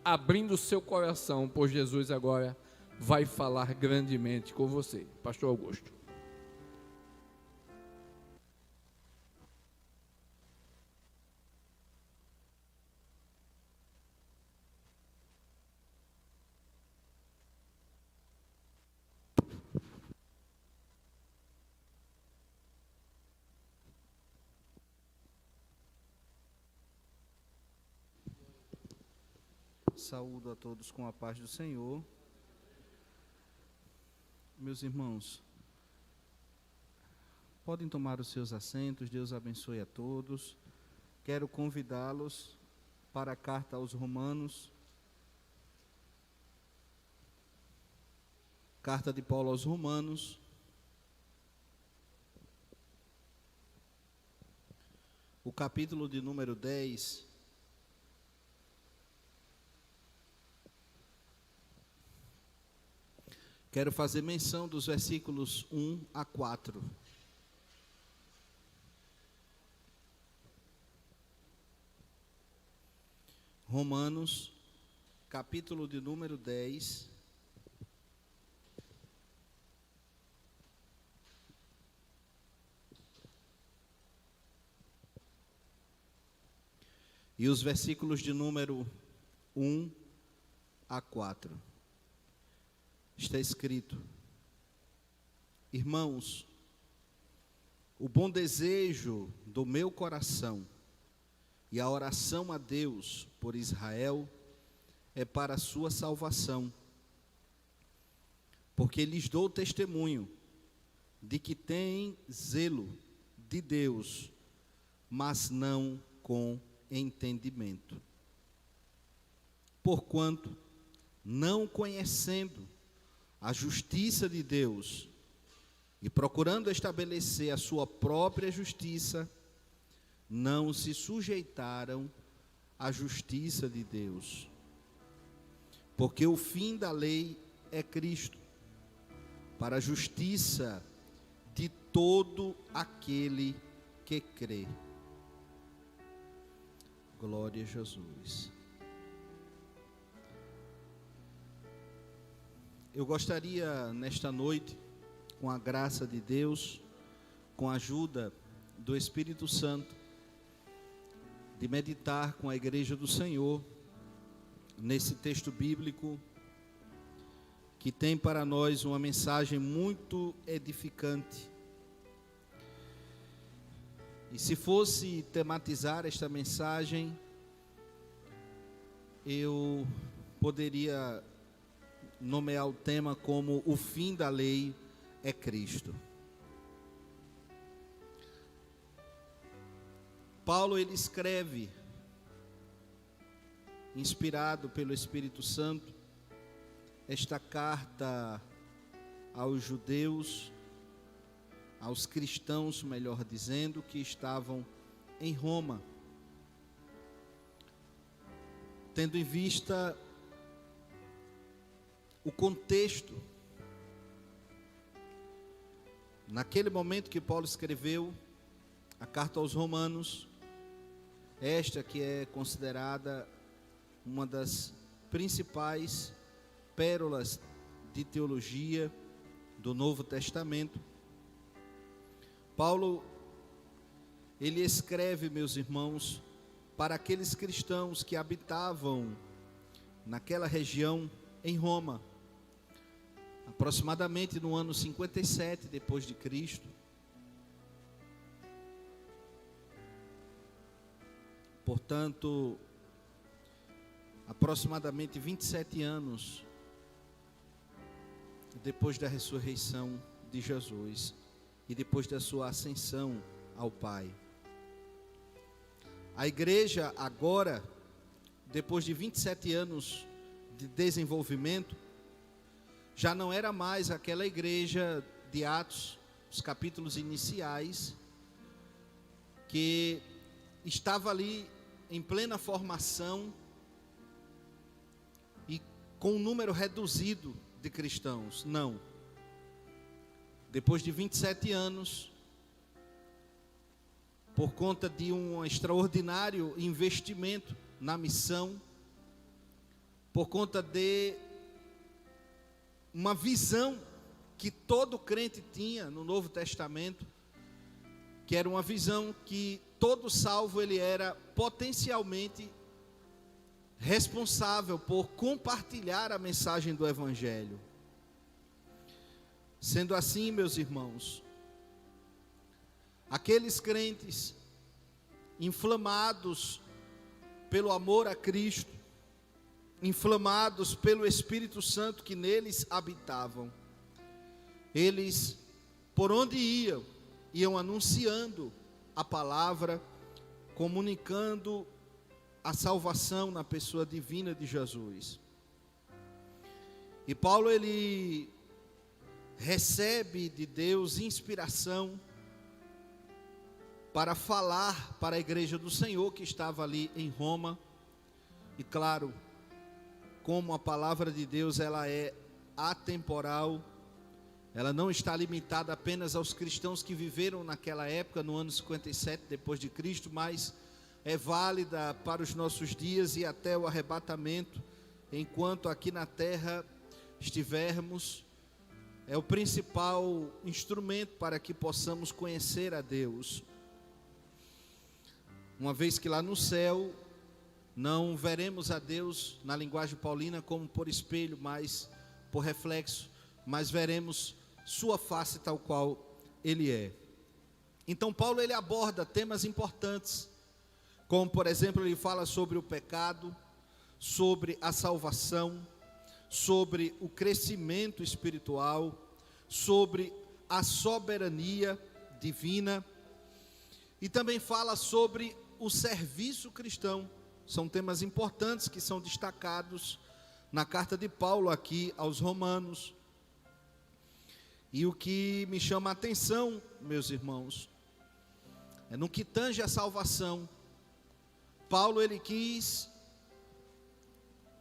abrindo o seu coração, pois Jesus agora vai falar grandemente com você. Pastor Augusto. Saúdo a todos com a paz do Senhor. Meus irmãos, podem tomar os seus assentos. Deus abençoe a todos. Quero convidá-los para a carta aos Romanos. Carta de Paulo aos Romanos. O capítulo de número 10. Quero fazer menção dos versículos 1 a 4. Romanos, capítulo de número 10. E os versículos de número 1 a 4. Está escrito: irmãos, o bom desejo do meu coração e a oração a Deus por Israel é para a sua salvação, porque lhes dou testemunho de que têm zelo de Deus, mas não com entendimento. Porquanto, não conhecendo a justiça de Deus e procurando estabelecer a sua própria justiça, não se sujeitaram à justiça de Deus. Porque o fim da lei é Cristo, para a justiça de todo aquele que crê. Glória a Jesus. Eu gostaria nesta noite, com a graça de Deus, com a ajuda do Espírito Santo, de meditar com a Igreja do Senhor nesse texto bíblico que tem para nós uma mensagem muito edificante. E se fosse tematizar esta mensagem, eu poderia nomear o tema como o fim da lei é Cristo. Paulo, ele escreve, inspirado pelo Espírito Santo, esta carta aos judeus, aos cristãos, melhor dizendo, que estavam em Roma, tendo em vista o contexto. Naquele momento que Paulo escreveu a carta aos Romanos, esta que é considerada uma das principais pérolas de teologia do Novo Testamento, Paulo, ele escreve, meus irmãos, para aqueles cristãos que habitavam naquela região em Roma, aproximadamente no ano 57 depois de Cristo. Portanto, aproximadamente 27 anos depois da ressurreição de Jesus e depois da sua ascensão ao Pai. A igreja agora, depois de 27 anos de desenvolvimento, já não era mais aquela igreja de Atos, os capítulos iniciais, que estava ali em plena formação e com um número reduzido de cristãos. Não. Depois de 27 anos, por conta de um extraordinário investimento na missão, por conta de uma visão que todo crente tinha no Novo Testamento, que era uma visão que todo salvo ele era potencialmente responsável por compartilhar a mensagem do Evangelho. Sendo assim, meus irmãos, aqueles crentes inflamados pelo amor a Cristo, inflamados pelo Espírito Santo que neles habitavam, eles, por onde iam anunciando a palavra, comunicando a salvação na pessoa divina de Jesus. E Paulo, ele recebe de Deus inspiração para falar para a igreja do Senhor que estava ali em Roma. E claro, como a palavra de Deus ela é atemporal, ela não está limitada apenas aos cristãos que viveram naquela época, no ano 57 depois de Cristo, mas é válida para os nossos dias e até o arrebatamento, enquanto aqui na terra estivermos. É o principal instrumento para que possamos conhecer a Deus. Uma vez que lá no céu não veremos a Deus na linguagem paulina como por espelho, mas por reflexo, mas veremos sua face tal qual ele é. Então Paulo ele aborda temas importantes, como por exemplo ele fala sobre o pecado, sobre a salvação, sobre o crescimento espiritual, sobre a soberania divina, e também fala sobre o serviço cristão. São temas importantes que são destacados na carta de Paulo aqui aos Romanos. E o que me chama a atenção, meus irmãos, é no que tange a salvação. Paulo ele quis,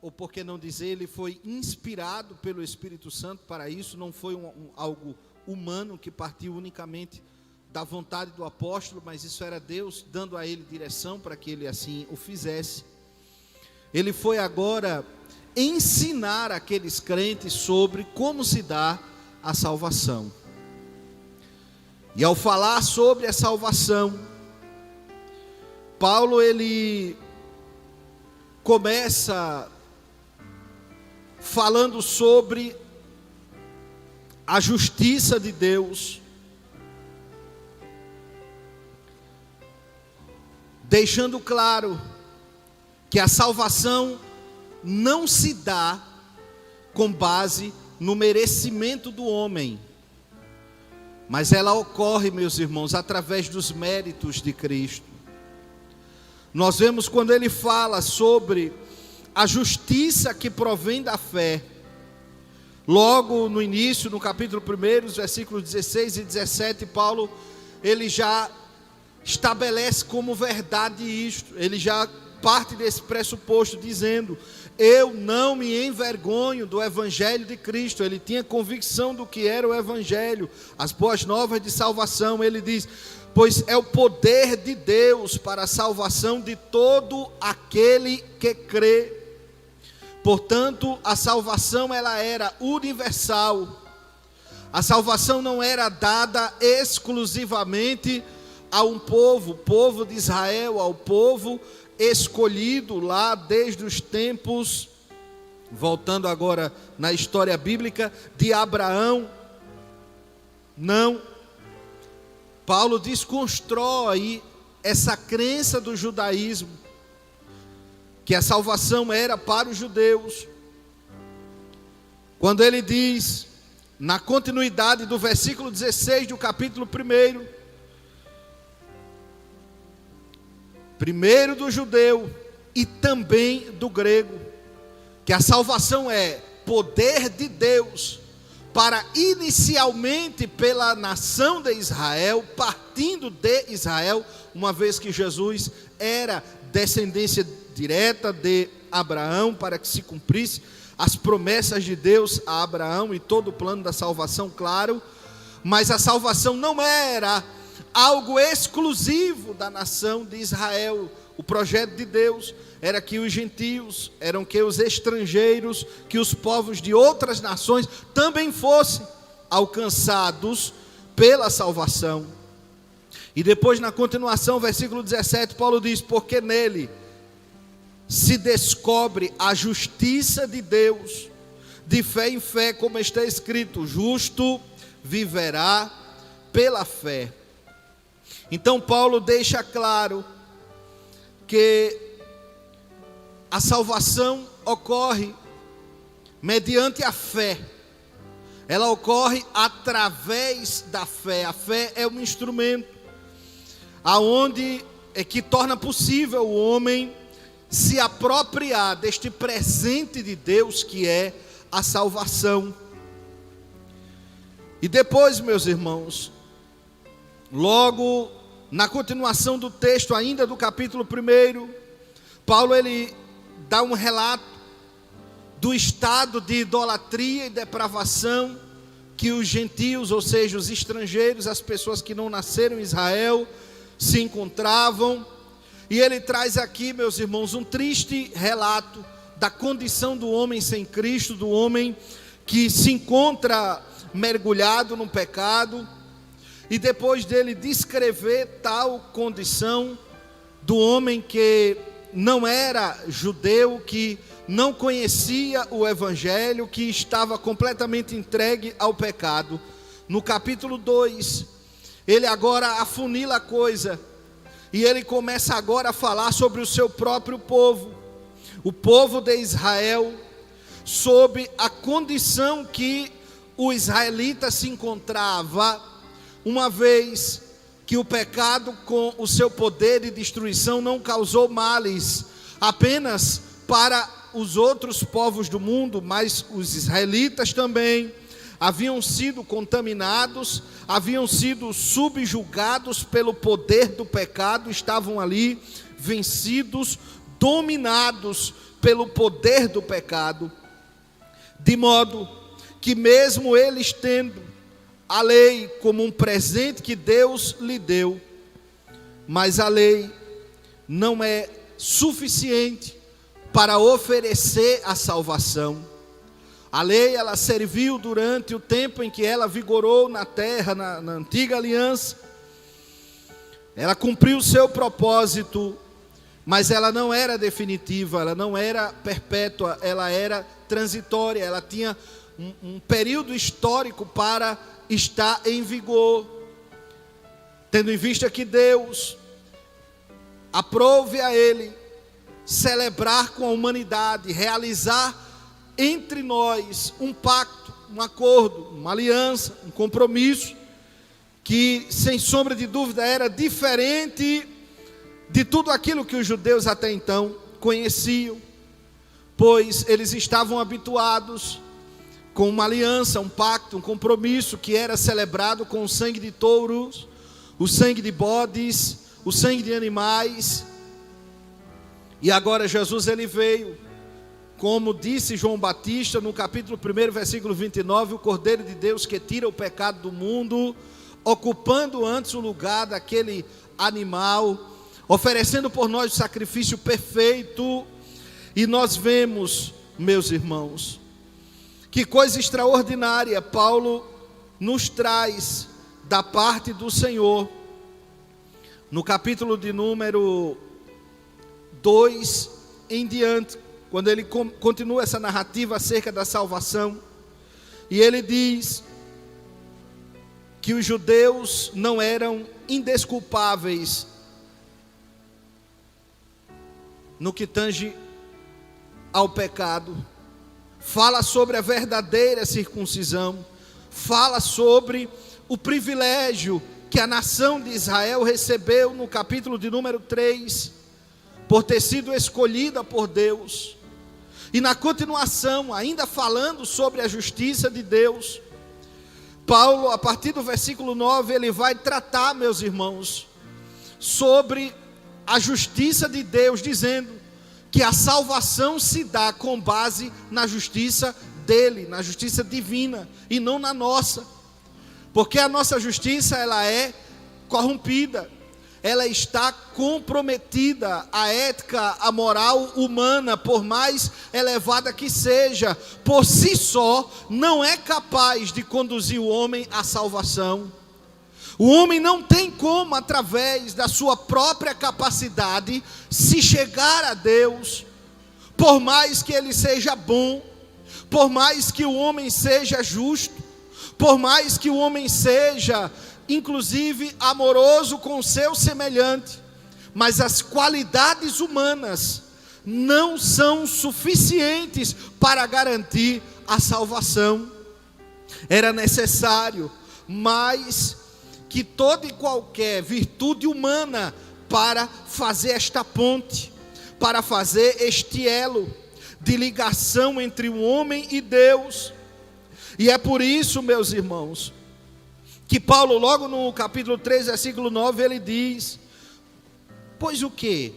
ou por que não dizer, ele foi inspirado pelo Espírito Santo para isso. Não foi algo humano que partiu unicamente da vontade do apóstolo, mas isso era Deus dando a ele direção para que ele assim o fizesse. Ele foi agora ensinar aqueles crentes sobre como se dá a salvação. E ao falar sobre a salvação, Paulo ele começa falando sobre a justiça de Deus, deixando claro que a salvação não se dá com base no merecimento do homem, mas ela ocorre, meus irmãos, através dos méritos de Cristo. Nós vemos quando ele fala sobre a justiça que provém da fé, logo no início, no capítulo 1, versículos 16 e 17, Paulo, ele já estabelece como verdade isto. Ele já parte desse pressuposto dizendo: eu não me envergonho do Evangelho de Cristo. Ele tinha convicção do que era o Evangelho, as boas novas de salvação. Ele diz: pois é o poder de Deus para a salvação de todo aquele que crê. Portanto, a salvação ela era universal. A salvação não era dada exclusivamente a um povo, o povo de Israel, ao povo escolhido lá desde os tempos, voltando agora na história bíblica, de Abraão. Não. Paulo desconstrói essa crença do judaísmo, que a salvação era para os judeus, quando ele diz, na continuidade do versículo 16 do capítulo 1, primeiro do judeu e também do grego, que a salvação é poder de Deus, para inicialmente pela nação de Israel, partindo de Israel, uma vez que Jesus era descendência direta de Abraão, para que se cumprisse as promessas de Deus a Abraão e todo o plano da salvação, claro. Mas a salvação não era algo exclusivo da nação de Israel, O projeto de Deus era que os gentios, eram que os estrangeiros, que os povos de outras nações também fossem alcançados pela salvação. E depois, na continuação, versículo 17, Paulo diz: porque nele se descobre a justiça de Deus, de fé em fé, como está escrito: o justo viverá pela fé. Então Paulo deixa claro que a salvação ocorre mediante a fé. Ela ocorre através da fé. A fé é um instrumento aonde é que torna possível o homem se apropriar deste presente de Deus que é a salvação. E depois, meus irmãos, logo na continuação do texto, ainda do capítulo 1, Paulo ele dá um relato do estado de idolatria e depravação que os gentios, ou seja, os estrangeiros, as pessoas que não nasceram em Israel, se encontravam. E ele traz aqui, meus irmãos, um triste relato da condição do homem sem Cristo, do homem que se encontra mergulhado no pecado. E depois dele descrever tal condição do homem que não era judeu, que não conhecia o evangelho, que estava completamente entregue ao pecado, no capítulo 2, ele agora afunila a coisa, e ele começa agora a falar sobre o seu próprio povo, o povo de Israel, sob a condição que o israelita se encontrava, uma vez que o pecado com o seu poder de destruição não causou males apenas para os outros povos do mundo, mas os israelitas também haviam sido contaminados, haviam sido subjugados pelo poder do pecado, estavam ali vencidos, dominados pelo poder do pecado, de modo que mesmo eles tendo a lei como um presente que Deus lhe deu, mas a lei não é suficiente para oferecer a salvação. A lei, ela serviu durante o tempo em que ela vigorou na terra, na antiga aliança. Ela cumpriu o seu propósito, mas ela não era definitiva, ela não era perpétua, ela era transitória, ela tinha um período histórico para estar em vigor, tendo em vista que Deus aprove a ele celebrar com a humanidade, realizar entre nós um pacto, um acordo, uma aliança, um compromisso, que sem sombra de dúvida era diferente de tudo aquilo que os judeus até então conheciam, pois eles estavam habituados com uma aliança, um pacto, um compromisso que era celebrado com o sangue de touros, o sangue de bodes, o sangue de animais. E agora Jesus ele veio, como disse João Batista no capítulo 1, versículo 29, o Cordeiro de Deus que tira o pecado do mundo, ocupando antes o lugar daquele animal, oferecendo por nós o sacrifício perfeito. E nós vemos, meus irmãos, que coisa extraordinária Paulo nos traz da parte do Senhor, no capítulo de número 2 em diante, quando ele continua essa narrativa acerca da salvação, e ele diz que os judeus não eram indesculpáveis no que tange ao pecado. Fala sobre a verdadeira circuncisão, fala sobre o privilégio que a nação de Israel recebeu no capítulo de número 3, por ter sido escolhida por Deus. E na continuação, ainda falando sobre a justiça de Deus, Paulo, a partir do versículo 9, ele vai tratar, meus irmãos, sobre a justiça de Deus, dizendo que a salvação se dá com base na justiça dele, na justiça divina, e não na nossa, porque a nossa justiça ela é corrompida, ela está comprometida. A ética, a moral humana, por mais elevada que seja, por si só, não é capaz de conduzir o homem à salvação. O homem não tem como, através da sua própria capacidade, se chegar a Deus, por mais que ele seja bom, por mais que o homem seja justo, por mais que o homem seja, inclusive, amoroso com o seu semelhante, mas as qualidades humanas não são suficientes para garantir a salvação. Era necessário mais que toda e qualquer virtude humana para fazer esta ponte, para fazer este elo de ligação entre o homem e Deus. E é por isso, meus irmãos, que Paulo, logo no capítulo 3, versículo 9, ele diz: pois o que?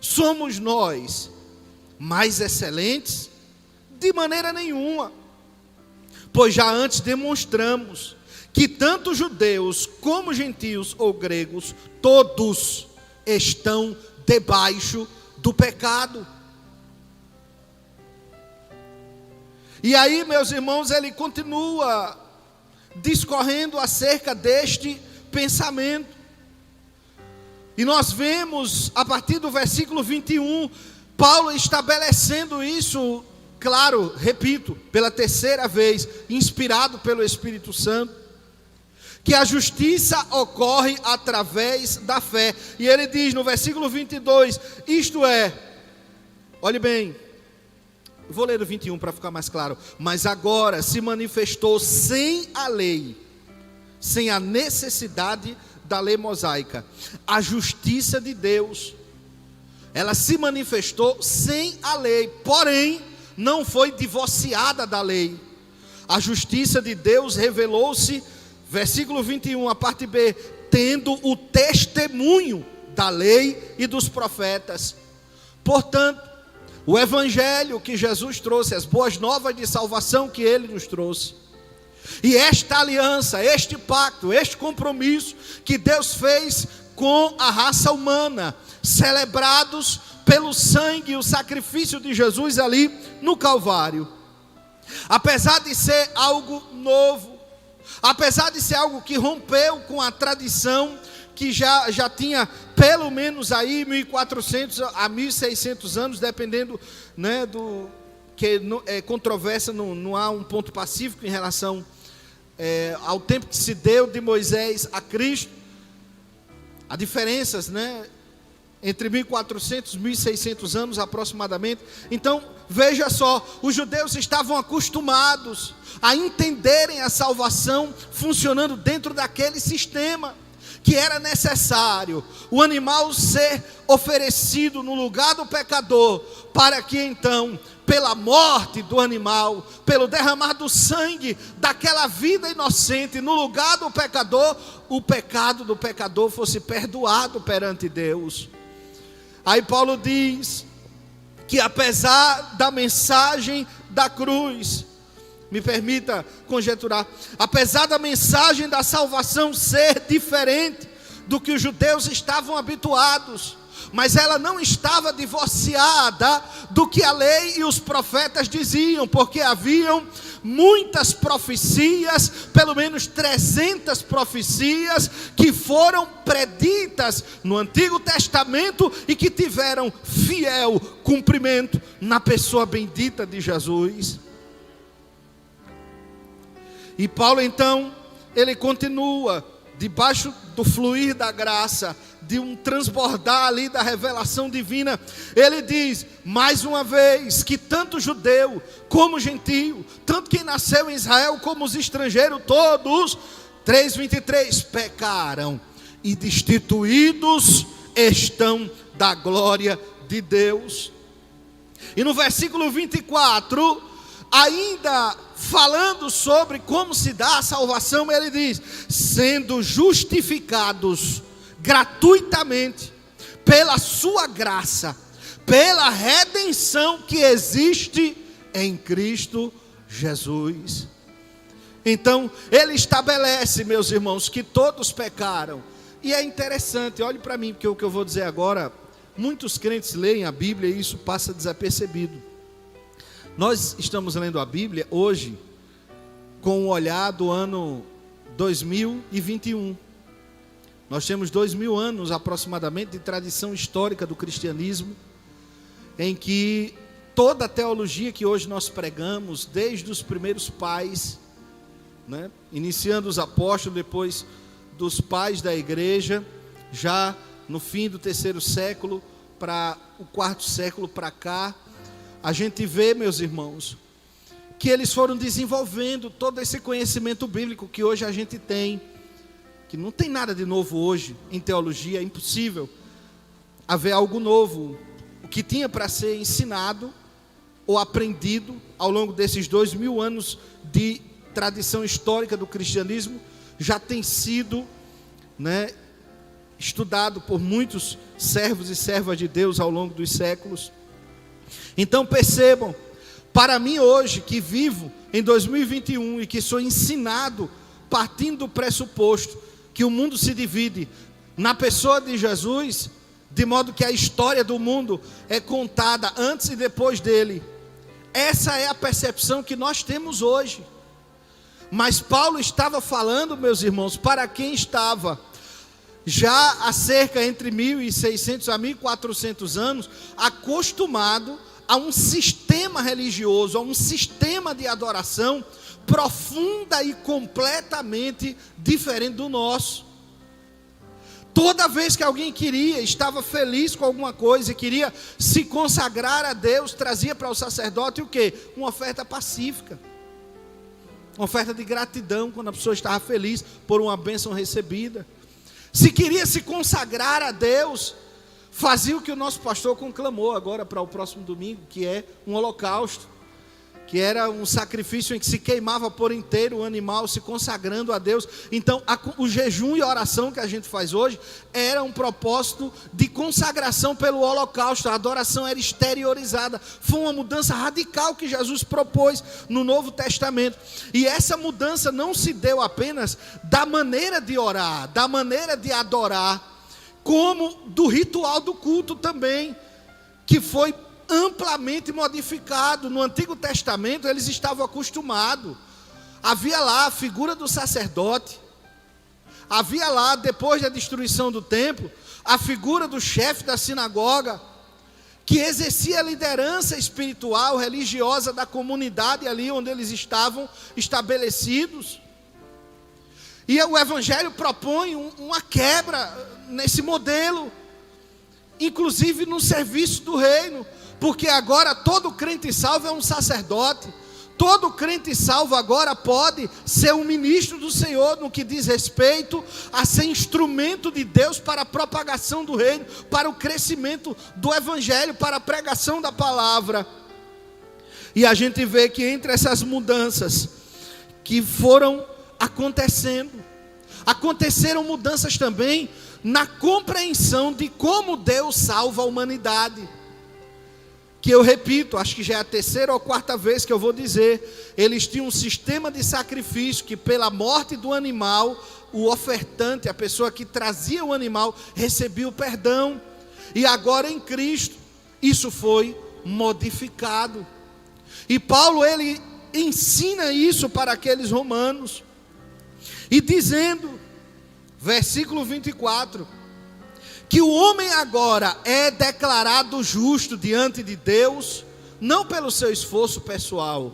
Somos nós mais excelentes? De maneira nenhuma, pois já antes demonstramos que tanto judeus como gentios ou gregos, todos estão debaixo do pecado. E aí, meus irmãos, ele continua discorrendo acerca deste pensamento. E nós vemos, a partir do versículo 21, Paulo estabelecendo isso, claro, repito, pela terceira vez, inspirado pelo Espírito Santo, que a justiça ocorre através da fé. E ele diz no versículo 22, isto é, olhe bem, vou ler o 21 para ficar mais claro. Mas agora se manifestou sem a lei, sem a necessidade da lei mosaica, a justiça de Deus. Ela se manifestou sem a lei, porém não foi divorciada da lei. A justiça de Deus revelou-se, versículo 21, a parte B, tendo o testemunho da lei e dos profetas. Portanto, o evangelho que Jesus trouxe, as boas novas de salvação que ele nos trouxe, e esta aliança, este pacto, este compromisso que Deus fez com a raça humana, celebrados pelo sangue e o sacrifício de Jesus ali no Calvário, apesar de ser algo novo, apesar de ser algo que rompeu com a tradição que já tinha pelo menos aí 1400 a 1600 anos, dependendo, né, do que é controvérsia, não há um ponto pacífico em relação ao tempo que se deu de Moisés a Cristo. Há diferenças, né, entre 1400 e 1600 anos aproximadamente. Então, veja só, os judeus estavam acostumados a entenderem a salvação funcionando dentro daquele sistema, que era necessário o animal ser oferecido no lugar do pecador, para que então, pela morte do animal, pelo derramar do sangue daquela vida inocente no lugar do pecador, o pecado do pecador fosse perdoado perante Deus. Aí Paulo diz que apesar da mensagem da cruz, me permita conjecturar, apesar da mensagem da salvação ser diferente do que os judeus estavam habituados, mas ela não estava divorciada do que a lei e os profetas diziam, porque haviam muitas profecias, pelo menos 300 profecias, que foram preditas no Antigo Testamento e que tiveram fiel cumprimento na pessoa bendita de Jesus. E Paulo então, ele continua, debaixo do fluir da graça, de um transbordar ali da revelação divina, ele diz, mais uma vez, que tanto judeu como gentio, tanto quem nasceu em Israel como os estrangeiros, todos, 3:23, pecaram e destituídos estão da glória de Deus. E no versículo 24, ainda falando sobre como se dá a salvação, ele diz, sendo justificados gratuitamente, pela sua graça, pela redenção que existe em Cristo Jesus. Então, ele estabelece, meus irmãos, que todos pecaram, E é interessante, olhe para mim, porque o que eu vou dizer agora, muitos crentes leem a Bíblia e isso passa desapercebido. Nós estamos lendo a Bíblia hoje com o olhar do ano 2021. Nós temos 2000 anos aproximadamente de tradição histórica do cristianismo, em que toda a teologia que hoje nós pregamos, desde os primeiros pais, né, iniciando os apóstolos, depois dos pais da igreja, já no fim do 3º século, para o 4º século para cá, a gente vê, meus irmãos, que eles foram desenvolvendo todo esse conhecimento bíblico que hoje a gente tem, que não tem nada de novo hoje em teologia, é impossível haver algo novo. O que tinha para ser ensinado ou aprendido ao longo desses 2000 anos de tradição histórica do cristianismo já tem sido, né, estudado por muitos servos e servas de Deus ao longo dos séculos. Então percebam, para mim hoje, que vivo em 2021 e que sou ensinado partindo do pressuposto que o mundo se divide na pessoa de Jesus, de modo que a história do mundo é contada antes e depois dele. Essa é a percepção que nós temos hoje. Mas Paulo estava falando, meus irmãos, para quem estava já há cerca entre 1.600 a 1.400 anos acostumado a um sistema religioso, a um sistema de adoração profunda e completamente diferente do nosso. Toda vez que alguém estava feliz com alguma coisa e queria se consagrar a Deus, trazia para o sacerdote o quê? Uma oferta pacífica. Uma oferta de gratidão, quando a pessoa estava feliz por uma bênção recebida. Se queria se consagrar a Deus, fazia o que o nosso pastor conclamou agora para o próximo domingo, que é um holocausto, que era um sacrifício em que se queimava por inteiro o animal, se consagrando a Deus. Então, o jejum e a oração que a gente faz hoje era um propósito de consagração pelo holocausto. A adoração era exteriorizada. Foi uma mudança radical que Jesus propôs no Novo Testamento. E essa mudança não se deu apenas da maneira de orar, da maneira de adorar, como do ritual do culto também, que foi amplamente modificado. No Antigo Testamento eles estavam acostumados, havia lá a figura do sacerdote, havia lá, depois da destruição do templo, a figura do chefe da sinagoga, que exercia a liderança espiritual, religiosa da comunidade ali onde eles estavam estabelecidos. E o Evangelho propõe uma quebra nesse modelo, inclusive no serviço do reino, porque agora todo crente salvo é um sacerdote. Todo crente salvo agora pode ser um ministro do Senhor no que diz respeito a ser instrumento de Deus para a propagação do reino, para o crescimento do Evangelho, para a pregação da palavra. E a gente vê que entre essas mudanças que foram aconteceram mudanças também na compreensão de como Deus salva a humanidade. Que eu repito, acho que já é a 3ª ou 4ª vez que eu vou dizer, eles tinham um sistema de sacrifício que pela morte do animal, o ofertante, a pessoa que trazia o animal, recebia o perdão. E agora em Cristo, isso foi modificado. E Paulo, ele ensina isso para aqueles romanos, e dizendo, versículo 24, que o homem agora é declarado justo diante de Deus, não pelo seu esforço pessoal,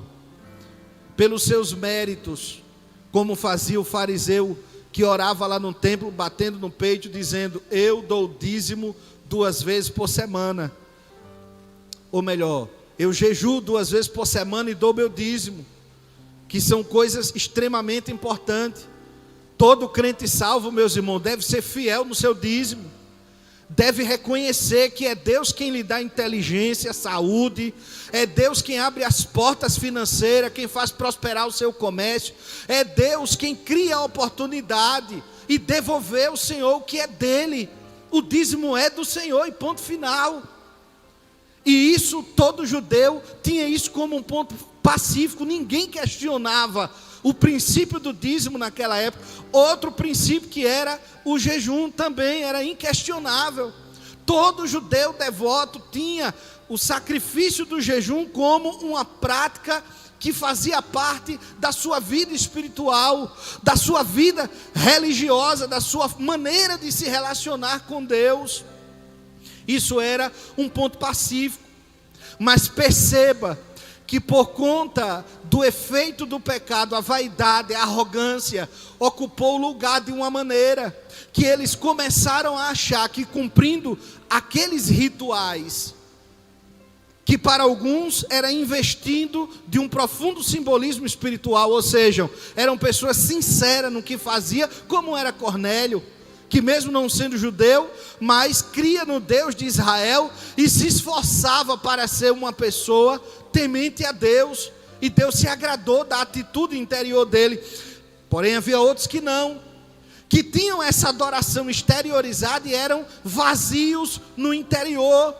pelos seus méritos, como fazia o fariseu que orava lá no templo, batendo no peito, dizendo: eu dou dízimo 2 vezes por semana. Ou melhor, eu jejuo 2 vezes por semana e dou meu dízimo, que são coisas extremamente importantes. Todo crente salvo, meus irmãos, deve ser fiel no seu dízimo, deve reconhecer que é Deus quem lhe dá inteligência, saúde, é Deus quem abre as portas financeiras, quem faz prosperar o seu comércio, é Deus quem cria a oportunidade e devolver ao Senhor o que é dele. O dízimo é do Senhor e ponto final. E isso, todo judeu tinha isso como um ponto pacífico, ninguém questionava o princípio do dízimo naquela época. Outro princípio, que era o jejum, também era inquestionável. Todo judeu devoto tinha o sacrifício do jejum como uma prática que fazia parte da sua vida espiritual, da sua vida religiosa, da sua maneira de se relacionar com Deus. Isso era um ponto pacífico. Mas perceba que por conta do efeito do pecado, a vaidade, a arrogância, ocupou o lugar de uma maneira que eles começaram a achar que, cumprindo aqueles rituais, que para alguns era investindo de um profundo simbolismo espiritual, ou seja, eram pessoas sinceras no que fazia, como era Cornélio, que mesmo não sendo judeu, mas cria no Deus de Israel e se esforçava para ser uma pessoa temente a Deus, e Deus se agradou da atitude interior dele. Porém havia outros que não, que tinham essa adoração exteriorizada e eram vazios no interior,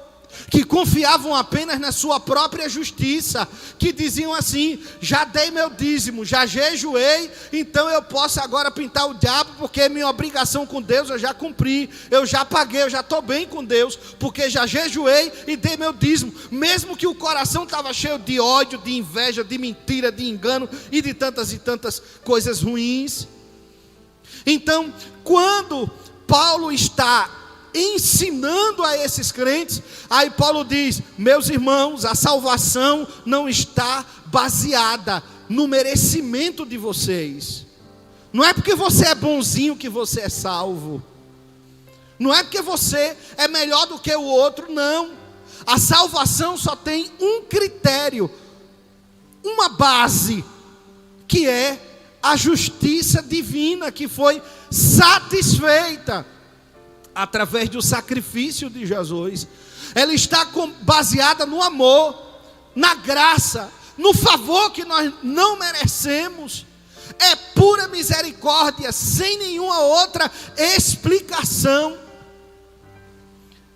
que confiavam apenas na sua própria justiça, que diziam assim: já dei meu dízimo, já jejuei, então eu posso agora pintar o diabo, porque minha obrigação com Deus eu já cumpri, eu já paguei, eu já estou bem com Deus, porque já jejuei e dei meu dízimo, mesmo que o coração estava cheio de ódio, de inveja, de mentira, de engano e de tantas coisas ruins. Então, quando Paulo está ensinando a esses crentes, aí Paulo diz: meus irmãos, a salvação não está baseada no merecimento de vocês. Não é porque você é bonzinho que você é salvo. Não é porque você é melhor do que o outro, não. A salvação só tem um critério, uma base, que é a justiça divina, que foi satisfeita através do sacrifício de Jesus. Ela está baseada no amor, na graça, no favor que nós não merecemos. É pura misericórdia, sem nenhuma outra explicação.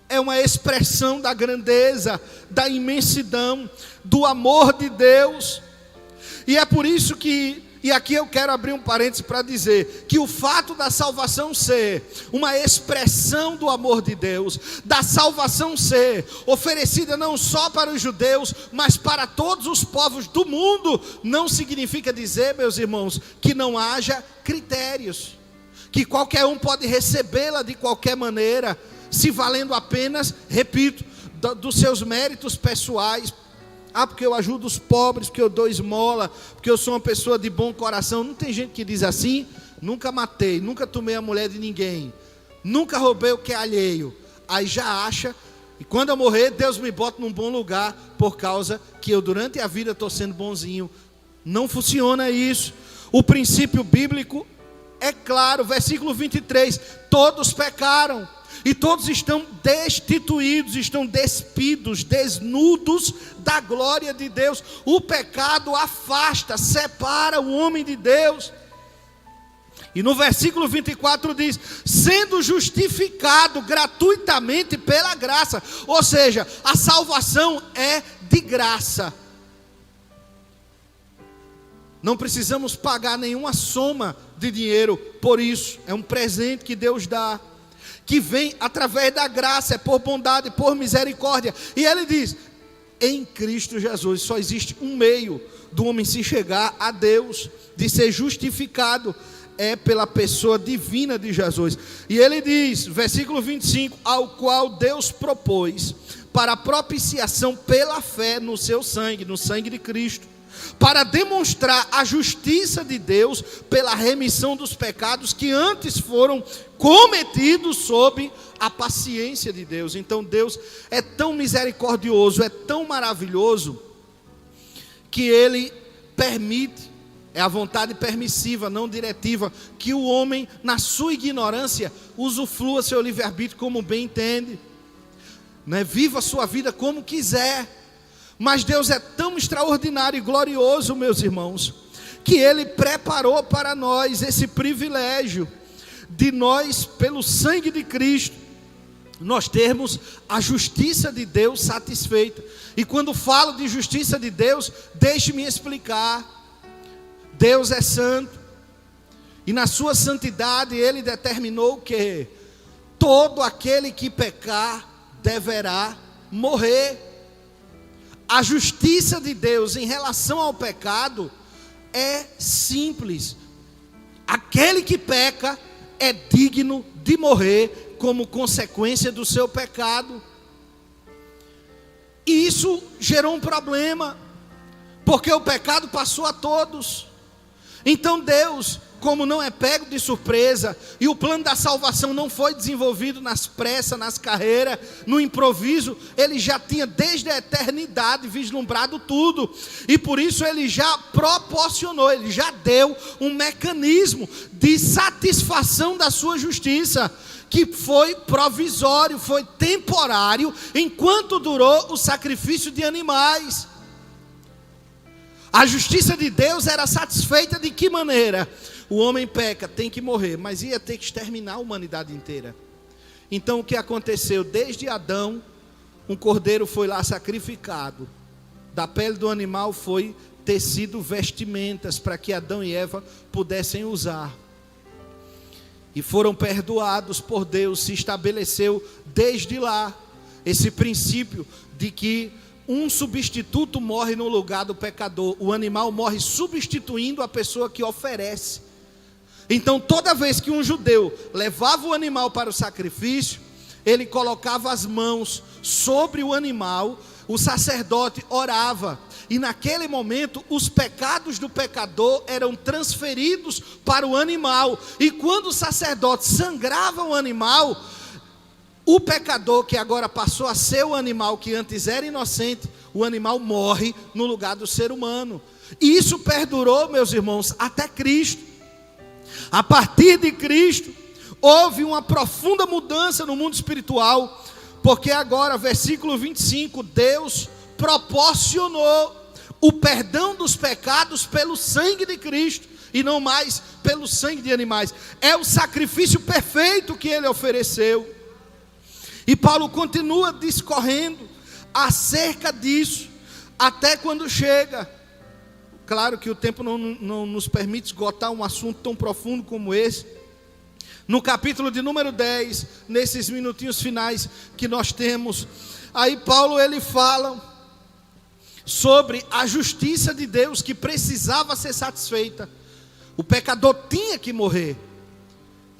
É uma expressão da grandeza, da imensidão, do amor de Deus. E é por isso que, e aqui eu quero abrir um parênteses para dizer que o fato da salvação ser uma expressão do amor de Deus, da salvação ser oferecida não só para os judeus, mas para todos os povos do mundo, não significa dizer, meus irmãos, que não haja critérios, que qualquer um pode recebê-la de qualquer maneira, se valendo apenas, repito, dos seus méritos pessoais. Porque eu ajudo os pobres, porque eu dou esmola, porque eu sou uma pessoa de bom coração. Não tem gente que diz assim: nunca matei, nunca tomei a mulher de ninguém, nunca roubei o que é alheio. Aí já acha, e quando eu morrer, Deus me bota num bom lugar, por causa que eu durante a vida estou sendo bonzinho. Não funciona isso. O princípio bíblico é claro, versículo 23, todos pecaram, e todos estão destituídos, estão despidos, desnudos da glória de Deus. O pecado afasta, separa o homem de Deus. E no versículo 24 diz: sendo justificado gratuitamente pela graça. Ou seja, a salvação é de graça. Não precisamos pagar nenhuma soma de dinheiro por isso. É um presente que Deus dá, que vem através da graça, é por bondade, por misericórdia. E ele diz: em Cristo Jesus só existe um meio do homem se chegar a Deus, de ser justificado, é pela pessoa divina de Jesus. E ele diz, versículo 25, ao qual Deus propôs para a propiciação pela fé no seu sangue, no sangue de Cristo, para demonstrar a justiça de Deus pela remissão dos pecados que antes foram cometidos sob a paciência de Deus. Então Deus é tão misericordioso, é tão maravilhoso, que Ele permite, é a vontade permissiva, não diretiva, que o homem, na sua ignorância, usufrua seu livre-arbítrio como bem entende, né? Viva a sua vida como quiser. Mas Deus é tão extraordinário e glorioso, meus irmãos, que Ele preparou para nós esse privilégio de nós, pelo sangue de Cristo, nós termos a justiça de Deus satisfeita. E quando falo de justiça de Deus, deixe-me explicar. Deus é santo, e na sua santidade Ele determinou que todo aquele que pecar deverá morrer. A justiça de Deus em relação ao pecado é simples. Aquele que peca é digno de morrer como consequência do seu pecado. E isso gerou um problema, porque o pecado passou a todos. Então Deus, como não é pego de surpresa, e o plano da salvação não foi desenvolvido nas pressas, nas carreiras, no improviso, Ele já tinha desde a eternidade vislumbrado tudo, e por isso Ele já proporcionou, Ele já deu um mecanismo de satisfação da sua justiça, que foi provisório, foi temporário, enquanto durou o sacrifício de animais. A justiça de Deus era satisfeita de que maneira? O homem peca, tem que morrer, mas ia ter que exterminar a humanidade inteira. Então o que aconteceu? Desde Adão, um cordeiro foi lá sacrificado, da pele do animal foi tecido vestimentas, para que Adão e Eva pudessem usar. E foram perdoados por Deus. Se estabeleceu desde lá esse princípio de que um substituto morre no lugar do pecador. O animal morre substituindo a pessoa que oferece. Então toda vez que um judeu levava o animal para o sacrifício, ele colocava as mãos sobre o animal, o sacerdote orava, e naquele momento os pecados do pecador eram transferidos para o animal. E quando o sacerdote sangrava o animal, o pecador, que agora passou a ser o animal que antes era inocente, o animal morre no lugar do ser humano. E isso perdurou, meus irmãos, até Cristo. A partir de Cristo, houve uma profunda mudança no mundo espiritual, porque agora, versículo 25, Deus proporcionou o perdão dos pecados pelo sangue de Cristo, e não mais pelo sangue de animais. É o sacrifício perfeito que Ele ofereceu. E Paulo continua discorrendo acerca disso, até quando chega. Claro que o tempo não nos permite esgotar um assunto tão profundo como esse. No capítulo de número 10, nesses minutinhos finais que nós temos, aí Paulo ele fala sobre a justiça de Deus que precisava ser satisfeita. O pecador tinha que morrer.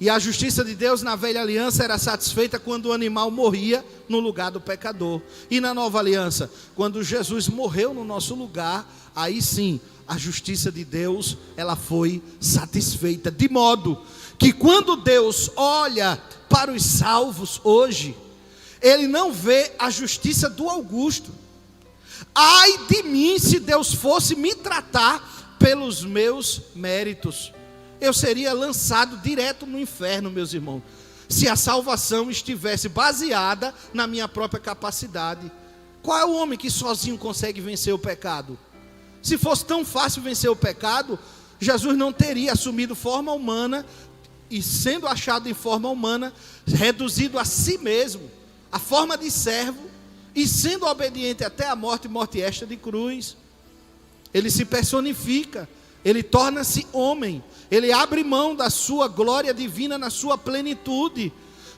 E a justiça de Deus na velha aliança era satisfeita quando o animal morria no lugar do pecador. E na nova aliança, quando Jesus morreu no nosso lugar, aí sim, a justiça de Deus, ela foi satisfeita. De modo que quando Deus olha para os salvos hoje, Ele não vê a justiça do Augusto. Ai de mim se Deus fosse me tratar pelos meus méritos. Eu seria lançado direto no inferno, meus irmãos, se a salvação estivesse baseada na minha própria capacidade. Qual é o homem que sozinho consegue vencer o pecado? Se fosse tão fácil vencer o pecado, Jesus não teria assumido forma humana, e sendo achado em forma humana, reduzido a si mesmo, a forma de servo, e sendo obediente até a morte, morte esta de cruz. Ele se personifica, ele torna-se homem, ele abre mão da sua glória divina na sua plenitude,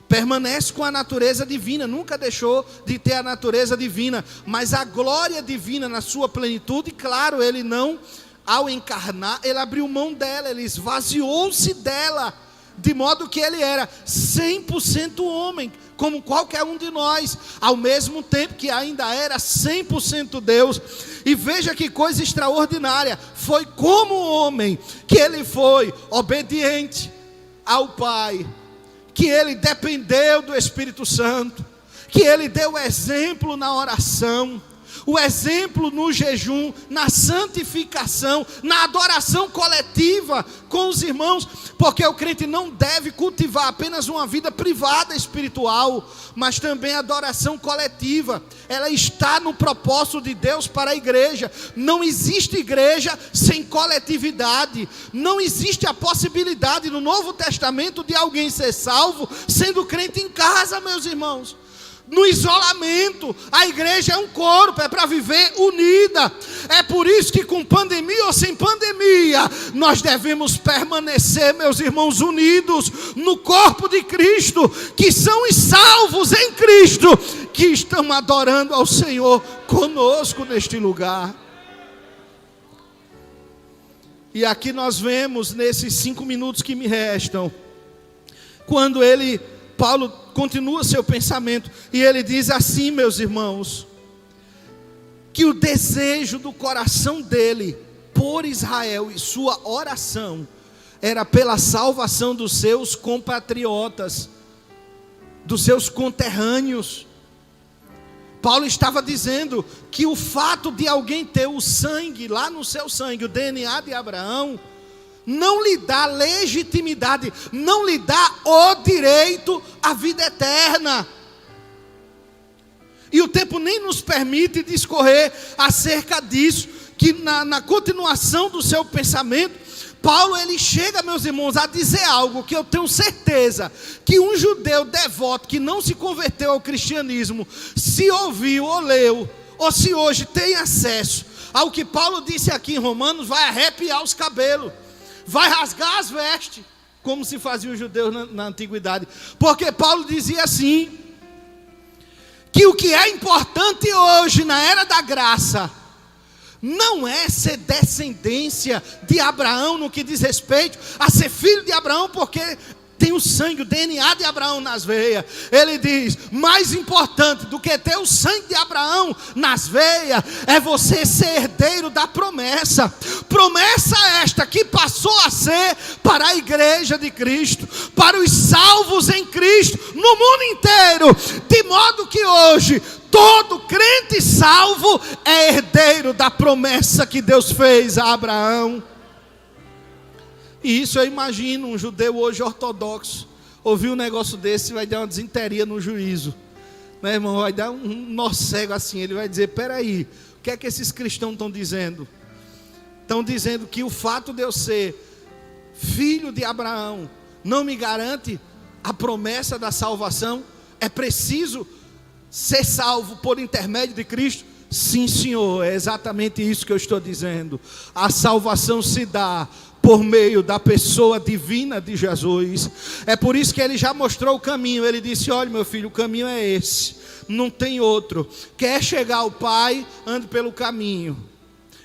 permanece com a natureza divina, nunca deixou de ter a natureza divina, mas a glória divina na sua plenitude, claro, ele não, ao encarnar, ele abriu mão dela, ele esvaziou-se dela, de modo que ele era 100% homem, como qualquer um de nós, ao mesmo tempo que ainda era 100% Deus. E veja que coisa extraordinária, foi como homem que ele foi obediente ao Pai, que ele dependeu do Espírito Santo, que ele deu exemplo na oração. o exemplo no jejum, na santificação, na adoração coletiva com os irmãos, porque o crente não deve cultivar apenas uma vida privada espiritual, mas também a adoração coletiva. Ela está no propósito de Deus para a igreja. Não existe igreja sem coletividade. Não existe a possibilidade no Novo Testamento de alguém ser salvo sendo crente em casa, meus irmãos. No isolamento, a igreja é um corpo, é para viver unida. É por isso que, com pandemia ou sem pandemia, nós devemos permanecer, meus irmãos, unidos no corpo de Cristo, que são os salvos em Cristo, que estão adorando ao Senhor conosco neste lugar. E aqui nós vemos, nesses 5 minutos que me restam, quando Paulo continua seu pensamento, e ele diz assim, meus irmãos, que o desejo do coração dele por Israel e sua oração era pela salvação dos seus compatriotas, dos seus conterrâneos. Paulo estava dizendo que o fato de alguém ter o sangue, lá no seu sangue, o DNA de Abraão, não lhe dá legitimidade, não lhe dá o direito à vida eterna. E o tempo nem nos permite discorrer acerca disso, que na continuação do seu pensamento, Paulo ele chega, meus irmãos, a dizer algo que eu tenho certeza, que um judeu devoto que não se converteu ao cristianismo, se ouviu ou leu, ou se hoje tem acesso ao que Paulo disse aqui em Romanos, vai arrepiar os cabelos, vai rasgar as vestes, como se faziam os judeus na antiguidade, porque Paulo dizia assim, que o que é importante hoje na era da graça, não é ser descendência de Abraão no que diz respeito a ser filho de Abraão, porque tem o sangue, o DNA de Abraão nas veias. Ele diz, mais importante do que ter o sangue de Abraão nas veias, é você ser herdeiro da promessa. Promessa esta que passou a ser para a igreja de Cristo, para os salvos em Cristo, no mundo inteiro, de modo que hoje, todo crente salvo é herdeiro da promessa que Deus fez a Abraão. E isso eu imagino, um judeu hoje ortodoxo, ouvir um negócio desse, vai dar uma desinteria no juízo, né, irmão? Vai dar um nó cego assim, ele vai dizer, peraí, o que é que esses cristãos estão dizendo? Estão dizendo que o fato de eu ser filho de Abraão não me garante a promessa da salvação? É preciso ser salvo por intermédio de Cristo? Sim, Senhor, é exatamente isso que eu estou dizendo. A salvação se dá por meio da pessoa divina de Jesus. É por isso que ele já mostrou o caminho. Ele disse, olha meu filho, o caminho é esse, não tem outro. Quer chegar ao Pai, ande pelo caminho.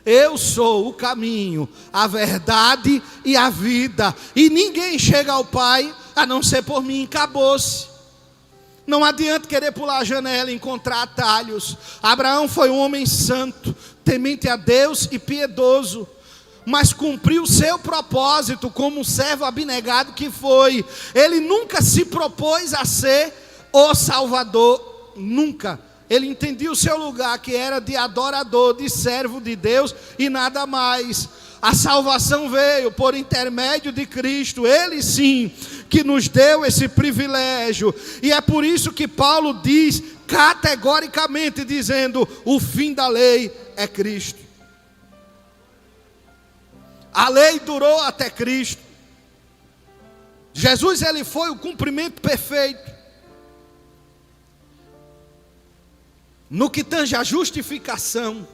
Eu sou o caminho, a verdade e a vida, e ninguém chega ao Pai a não ser por mim. Acabou-se. Não adianta querer pular a janela e encontrar atalhos. Abraão foi um homem santo, temente a Deus e piedoso, mas cumpriu o seu propósito como um servo abnegado que foi. Ele nunca se propôs a ser o Salvador, nunca. Ele entendia o seu lugar, que era de adorador, de servo de Deus e nada mais. A salvação veio por intermédio de Cristo, Ele sim, que nos deu esse privilégio. E é por isso que Paulo diz categoricamente, dizendo, o fim da lei é Cristo. A lei durou até Cristo. Jesus, ele foi o cumprimento perfeito. No que tange a justificação,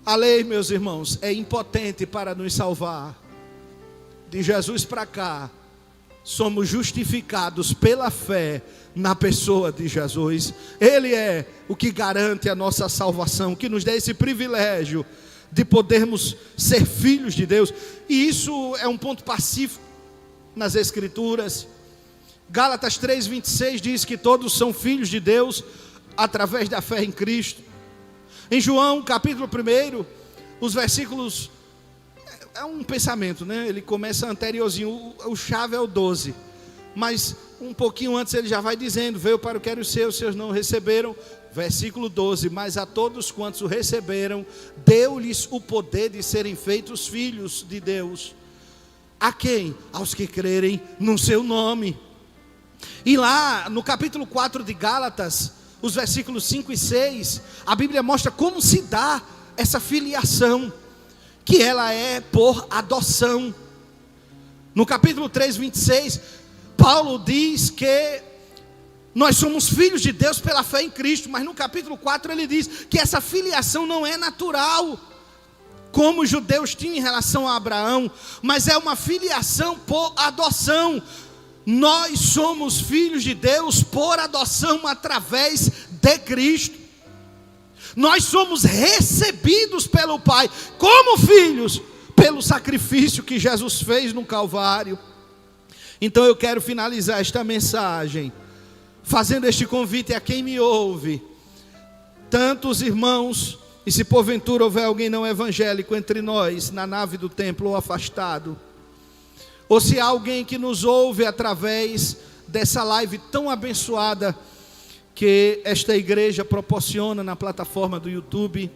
a lei, meus irmãos, é impotente para nos salvar. De Jesus para cá, somos justificados pela fé na pessoa de Jesus. Ele é o que garante a nossa salvação, que nos dá esse privilégio de podermos ser filhos de Deus. E isso é um ponto pacífico nas Escrituras. Gálatas 3:26 diz que todos são filhos de Deus através da fé em Cristo. Em João capítulo 1, os versículos, é um pensamento, né? Ele começa anteriorzinho, o chave é o 12, mas um pouquinho antes ele já vai dizendo: veio para o que era os seus não o receberam. Versículo 12: mas a todos quantos o receberam, deu-lhes o poder de serem feitos filhos de Deus. A quem? Aos que crerem no seu nome. E lá no capítulo 4 de Gálatas, os versículos 5 e 6, a Bíblia mostra como se dá essa filiação, que ela é por adoção. No capítulo 3, 26, Paulo diz que nós somos filhos de Deus pela fé em Cristo, mas no capítulo 4 ele diz que essa filiação não é natural, como os judeus tinham em relação a Abraão, mas é uma filiação por adoção. Nós somos filhos de Deus por adoção através de Cristo. Nós somos recebidos pelo Pai como filhos, pelo sacrifício que Jesus fez no Calvário. Então eu quero finalizar esta mensagem fazendo este convite a quem me ouve, tanto os irmãos, e se porventura houver alguém não evangélico entre nós, na nave do templo ou afastado, ou se há alguém que nos ouve através dessa live tão abençoada que esta igreja proporciona na plataforma do YouTube.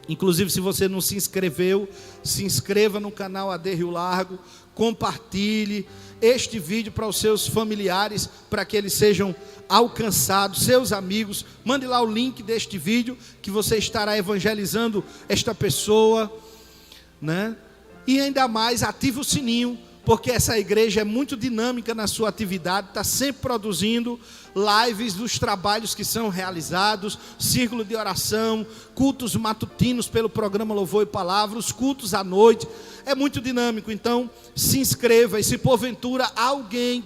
Inclusive, se você não se inscreveu, se inscreva no canal AD Rio Largo, compartilhe este vídeo para os seus familiares, para que eles sejam alcançados, seus amigos. Mande lá o link deste vídeo, que você estará evangelizando esta pessoa, né? E ainda mais, ative o sininho, porque essa igreja é muito dinâmica na sua atividade, está sempre produzindo lives dos trabalhos que são realizados, círculo de oração, cultos matutinos pelo programa Louvor e Palavra, os cultos à noite, é muito dinâmico. Então se inscreva, e se porventura alguém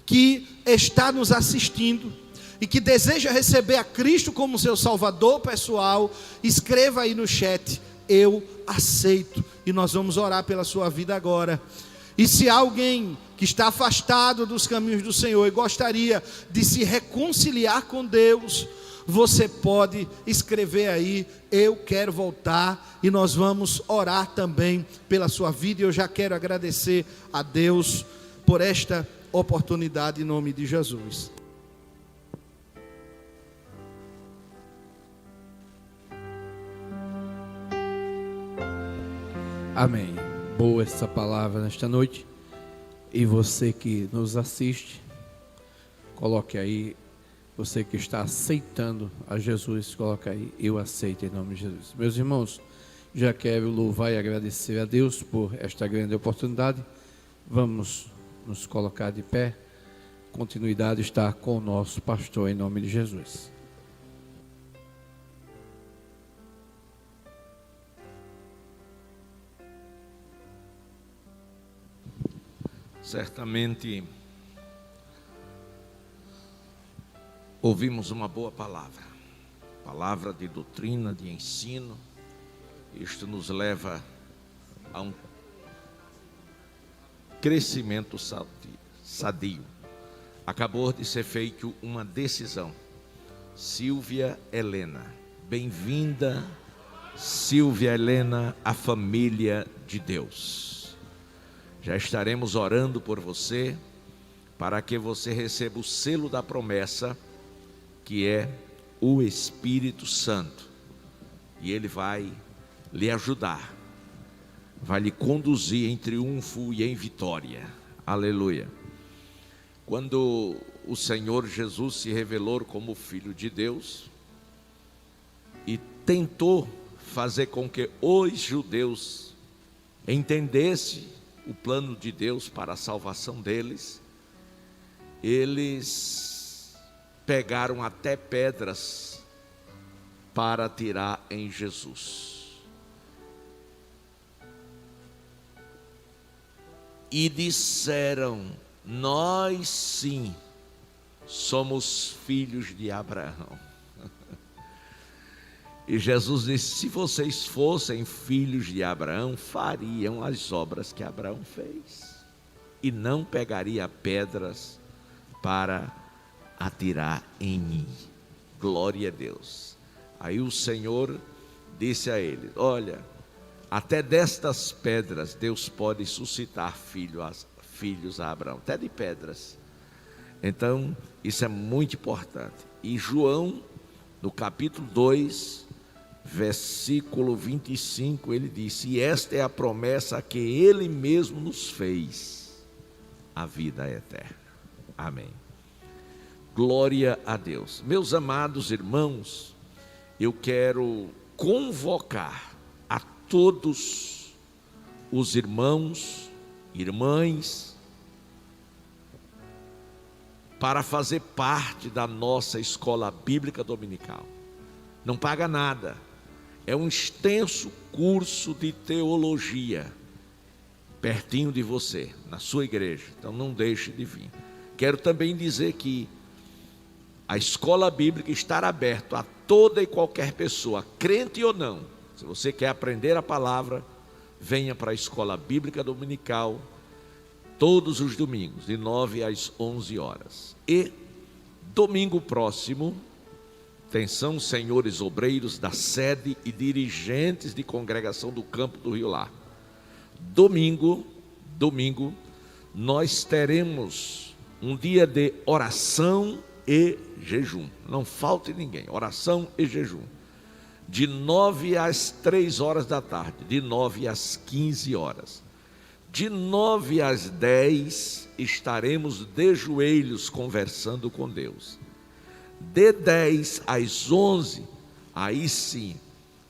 que está nos assistindo e que deseja receber a Cristo como seu Salvador pessoal, escreva aí no chat: eu aceito, e nós vamos orar pela sua vida agora. E se há alguém que está afastado dos caminhos do Senhor e gostaria de se reconciliar com Deus, você pode escrever aí: eu quero voltar, e nós vamos orar também pela sua vida. E eu já quero agradecer a Deus por esta oportunidade em nome de Jesus. Amém. Boa essa palavra nesta noite. E você que nos assiste, coloque aí, você que está aceitando a Jesus, coloque aí: eu aceito, em nome de Jesus. Meus irmãos, já quero louvar e agradecer a Deus por esta grande oportunidade. Vamos nos colocar de pé. Continuidade está com o nosso pastor, em nome de Jesus. Certamente ouvimos uma boa palavra, palavra de doutrina, de ensino. Isto nos leva a um crescimento sadio. Acabou de ser feita uma decisão. Silvia Helena, bem-vinda, Silvia Helena, à família de Deus. Já estaremos orando por você, para que você receba o selo da promessa, que é o Espírito Santo. E ele vai lhe ajudar, vai lhe conduzir em triunfo e em vitória. Aleluia. Quando o Senhor Jesus se revelou como Filho de Deus e tentou fazer com que os judeus entendessem o plano de Deus para a salvação deles, eles pegaram até pedras para atirar em Jesus. E disseram: nós sim somos filhos de Abraão. E Jesus disse: se vocês fossem filhos de Abraão, fariam as obras que Abraão fez, e não pegaria pedras para atirar em mim. Glória a Deus. Aí o Senhor disse a ele: olha, até destas pedras Deus pode suscitar filhos a Abraão, até de pedras. Então, isso é muito importante. E João, no capítulo 2, versículo 25, ele disse: e esta é a promessa que ele mesmo nos fez, a vida eterna. Amém. Glória a Deus. Meus amados irmãos, eu quero convocar a todos os irmãos, irmãs, para fazer parte da nossa escola bíblica dominical. Não paga nada. É um extenso curso de teologia, pertinho de você, na sua igreja. Então não deixe de vir. Quero também dizer que a escola bíblica está aberta a toda e qualquer pessoa, crente ou não. Se você quer aprender a palavra, venha para a escola bíblica dominical, todos os domingos, de 9 às 11 horas. E domingo próximo, atenção, senhores obreiros da sede e dirigentes de congregação do Campo do Rio Largo. Domingo, nós teremos um dia de oração e jejum. Não falte ninguém, oração e jejum. De 9 às 3 horas da tarde, de 9 às 15 horas. De 9 às 10 estaremos de joelhos conversando com Deus. De 10 às 11, aí sim,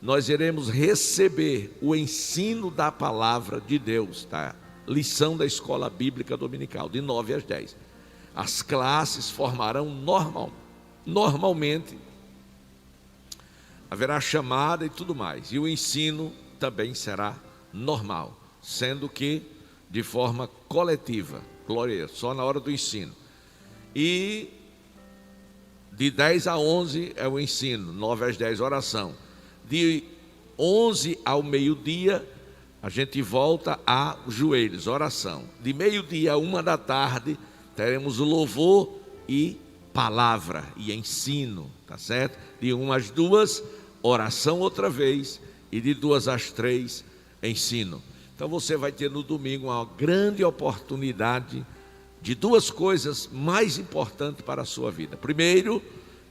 nós iremos receber o ensino da palavra de Deus, tá? Lição da escola bíblica dominical, de 9 às 10. As classes formarão normalmente, haverá chamada e tudo mais, e o ensino também será normal, sendo que de forma coletiva, glória a Deus, só na hora do ensino. E de 10 a 11 é o ensino, 9 às 10 oração. De 11 ao meio-dia, a gente volta a joelhos, oração. De meio-dia a 1 da tarde, teremos louvor e palavra e ensino, tá certo? De 1 às 2, oração outra vez, e de 2 às 3, ensino. Então você vai ter no domingo uma grande oportunidade de duas coisas mais importantes para a sua vida. Primeiro,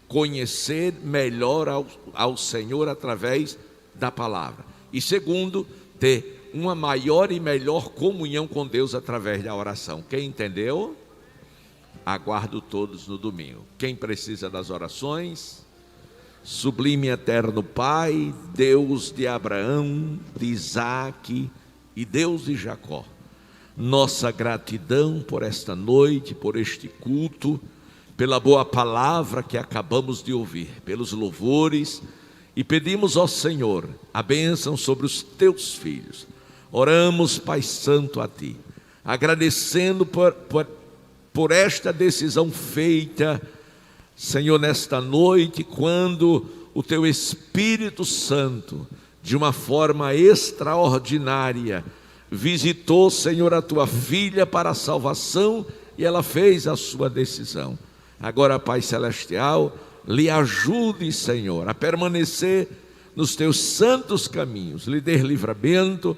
conhecer melhor ao Senhor através da palavra. E segundo, ter uma maior e melhor comunhão com Deus através da oração. Quem entendeu? Aguardo todos no domingo. Quem precisa das orações? Sublime e eterno Pai, Deus de Abraão, de Isaque e Deus de Jacó, nossa gratidão por esta noite, por este culto, pela boa palavra que acabamos de ouvir, pelos louvores, e pedimos ao Senhor a bênção sobre os teus filhos. Oramos, Pai Santo, a Ti, agradecendo por esta decisão feita, Senhor, nesta noite, quando o Teu Espírito Santo, de uma forma extraordinária, visitou, Senhor, a Tua filha para a salvação, e ela fez a sua decisão. Agora, Pai Celestial, lhe ajude, Senhor, a permanecer nos Teus santos caminhos, lhe dê livramento,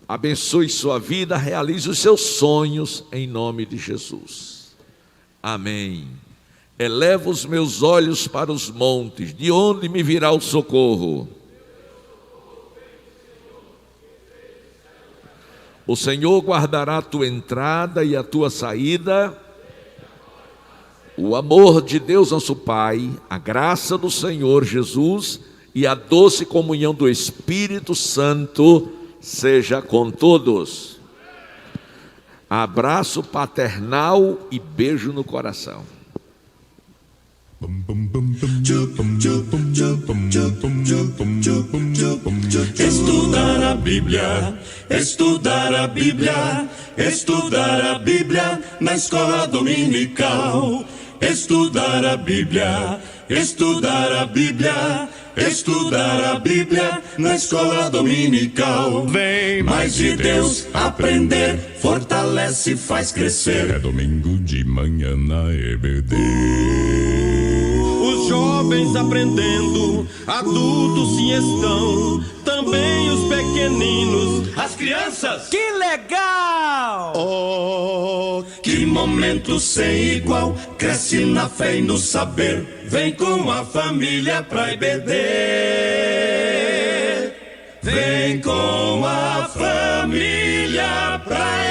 abençoe sua vida, realize os seus sonhos, em nome de Jesus. Amém. Elevo os meus olhos para os montes, de onde me virá o socorro? O Senhor guardará a tua entrada e a tua saída. O amor de Deus nosso Pai, a graça do Senhor Jesus e a doce comunhão do Espírito Santo seja com todos. Abraço paternal e beijo no coração. Estudar a Bíblia, estudar a Bíblia, estudar a Bíblia na escola dominical. Estudar a Bíblia, estudar a Bíblia, estudar a Bíblia na escola dominical. Vem mais de Deus aprender, fortalece e faz crescer. É domingo de manhã na EBD. Os jovens aprendendo, adultos sim estão, também os pequeninos, as crianças. Que legal! Oh, que momento sem igual, cresce na fé e no saber, vem com a família pra IBD. Vem com a família pra